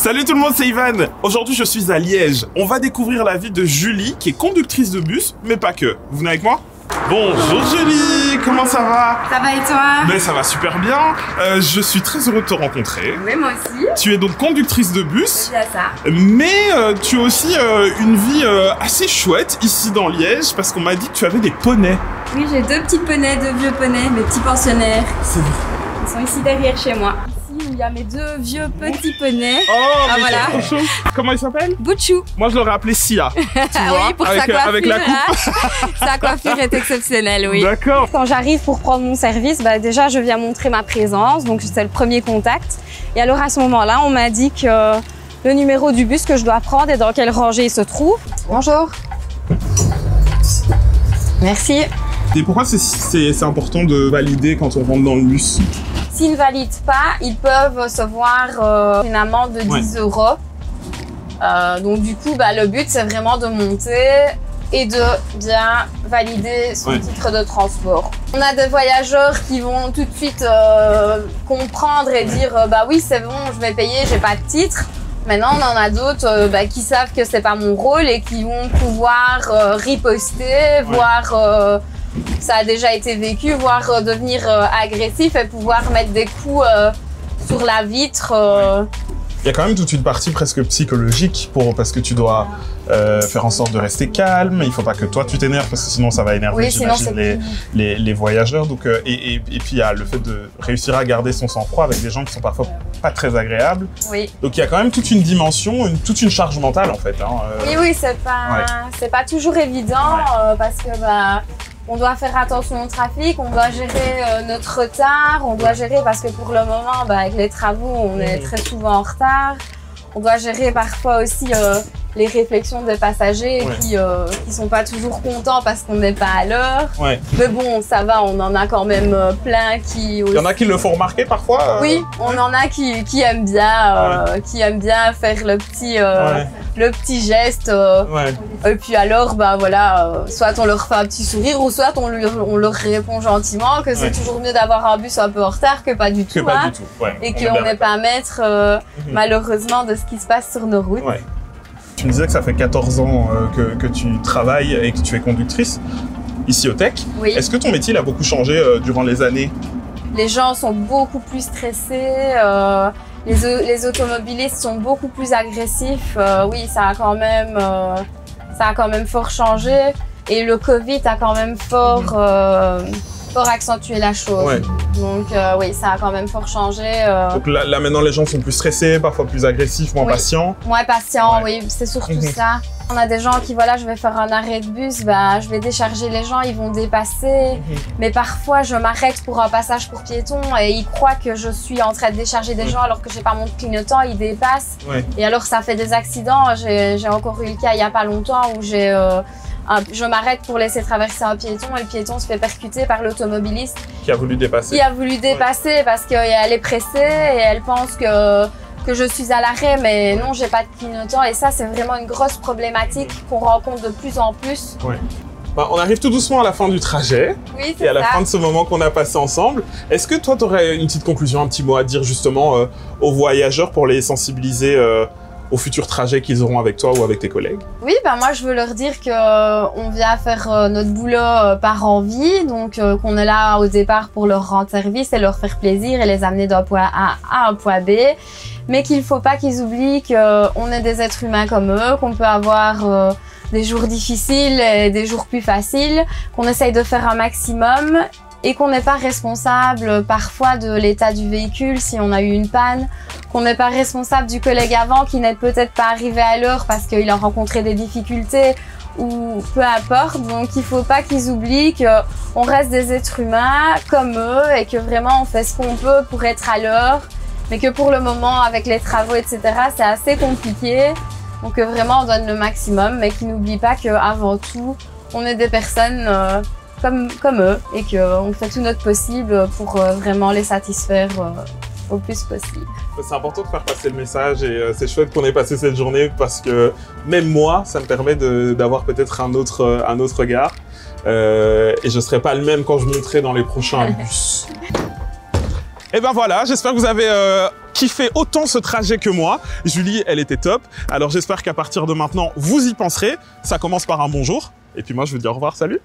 Salut tout le monde, c'est Ivan. Aujourd'hui, je suis à Liège. On va découvrir la vie de Julie, qui est conductrice de bus, mais pas que. Vous venez avec moi? Bonjour Julie, comment ça va? Ça va et toi? Ben, ça va super bien. Je suis très heureux de te rencontrer. Oui, moi aussi. Tu es donc conductrice de bus. C'est bien ça. Mais tu as aussi une vie assez chouette ici dans Liège, parce qu'on m'a dit que tu avais des poneys. Oui, j'ai deux petits poneys, deux vieux poneys, mes petits pensionnaires. C'est vrai. Ils sont ici derrière chez moi. Ici où il y a mes deux vieux petits poneys. Oh, Ah, mais voilà. c'est trop chaud. Comment il s'appelle? Bouchou. Moi, je l'aurais appelé Sia. Tu vois, Oui, pour sa coiffure. avec la coupe. Hein. Sa coiffure est exceptionnelle, oui. D'accord. Quand j'arrive pour prendre mon service, déjà je viens montrer ma présence, donc c'est le premier contact. Et alors à ce moment-là, on m'a dit que le numéro du bus que je dois prendre et dans quelle rangée il se trouve. Bonjour. Merci. Et pourquoi c'est important de valider quand on rentre dans le bus? S'ils ne valident pas, ils peuvent recevoir une amende de 10 €. Donc du coup, le but, c'est vraiment de monter et de bien valider son titre de transport. On a des voyageurs qui vont tout de suite comprendre et dire oui, c'est bon, je vais payer, j'ai pas de titre. Maintenant, on en a d'autres qui savent que c'est pas mon rôle et qui vont pouvoir riposter, voire ça a déjà été vécu, voire devenir agressif et pouvoir mettre des coups sur la vitre. Il y a quand même toute une partie presque psychologique parce que tu dois faire en sorte de rester calme. Il ne faut pas que toi tu t'énerves parce que sinon ça va énerver les voyageurs. Donc, et puis il y a le fait de réussir à garder son sang-froid avec des gens qui sont parfois pas très agréables. Oui. Donc il y a quand même toute une dimension, toute une charge mentale en fait. Oui, c'est pas toujours évident parce que on doit faire attention au trafic, on doit gérer notre retard, on doit gérer parce que pour le moment, avec les travaux, on est très souvent en retard. On doit gérer parfois aussi les réflexions des passagers qui sont pas toujours contents parce qu'on n'est pas à l'heure. Mais bon, ça va, on en a quand même plein qui... Il y en a qui le font remarquer parfois Oui, on en a qui aiment bien, faire le petit geste. Et puis alors, soit on leur fait un petit sourire ou soit on leur répond gentiment que c'est toujours mieux d'avoir un bus un peu en retard que pas du tout. Et qu'on n'est pas maître, malheureusement, de ce qui se passe sur nos routes. Tu me disais que ça fait 14 ans que tu travailles et que tu es conductrice ici au Tech. Oui. Est-ce que ton métier a beaucoup changé durant les années? Les gens sont beaucoup plus stressés, les automobilistes sont beaucoup plus agressifs. Oui, ça a quand même fort changé. Et le Covid a quand même fort accentué la chose. Donc oui, ça a quand même fort changé. Donc là maintenant les gens sont plus stressés, parfois plus agressifs, moins patients. Moins patients, oui, c'est surtout ça. On a des gens qui, je vais faire un arrêt de bus, je vais décharger les gens, ils vont dépasser. Mais parfois, je m'arrête pour un passage pour piétons et ils croient que je suis en train de décharger des gens alors que j'ai pas mon clignotant, ils dépassent. Et alors, ça fait des accidents. J'ai encore eu le cas il y a pas longtemps où je m'arrête pour laisser traverser un piéton et le piéton se fait percuter par l'automobiliste. Qui a voulu dépasser. Qui a voulu dépasser parce qu'elle est pressée et elle pense que je suis à l'arrêt, mais non, j'ai pas de clignotant. Et ça, c'est vraiment une grosse problématique qu'on rencontre de plus en plus. On arrive tout doucement à la fin du trajet. Oui, et à la fin de ce moment qu'on a passé ensemble. Est-ce que toi, tu aurais une petite conclusion, un petit mot à dire justement aux voyageurs pour les sensibiliser aux futurs trajets qu'ils auront avec toi ou avec tes collègues? Oui, moi je veux leur dire qu'on vient faire notre boulot par envie, donc qu'on est là au départ pour leur rendre service et leur faire plaisir et les amener d'un point A à un point B, mais qu'il ne faut pas qu'ils oublient qu'on est des êtres humains comme eux, qu'on peut avoir des jours difficiles et des jours plus faciles, qu'on essaye de faire un maximum et qu'on n'est pas responsable parfois de l'état du véhicule si on a eu une panne, qu'on n'est pas responsable du collègue avant qui n'est peut-être pas arrivé à l'heure parce qu'il a rencontré des difficultés ou peu importe. Donc il ne faut pas qu'ils oublient qu'on reste des êtres humains comme eux et que vraiment on fait ce qu'on peut pour être à l'heure, mais que pour le moment avec les travaux etc. c'est assez compliqué. Donc vraiment on donne le maximum, mais qu'ils n'oublient pas qu'avant tout on est des personnes comme eux et qu'on fait tout notre possible pour vraiment les satisfaire au plus possible. C'est important de faire passer le message et c'est chouette qu'on ait passé cette journée parce que même moi, ça me permet d'avoir peut-être un autre regard et je ne serai pas le même quand je monterai dans les prochains bus. Et ben voilà, j'espère que vous avez kiffé autant ce trajet que moi. Julie, elle était top. Alors j'espère qu'à partir de maintenant, vous y penserez. Ça commence par un bonjour. Et puis moi, je vous dis au revoir, salut.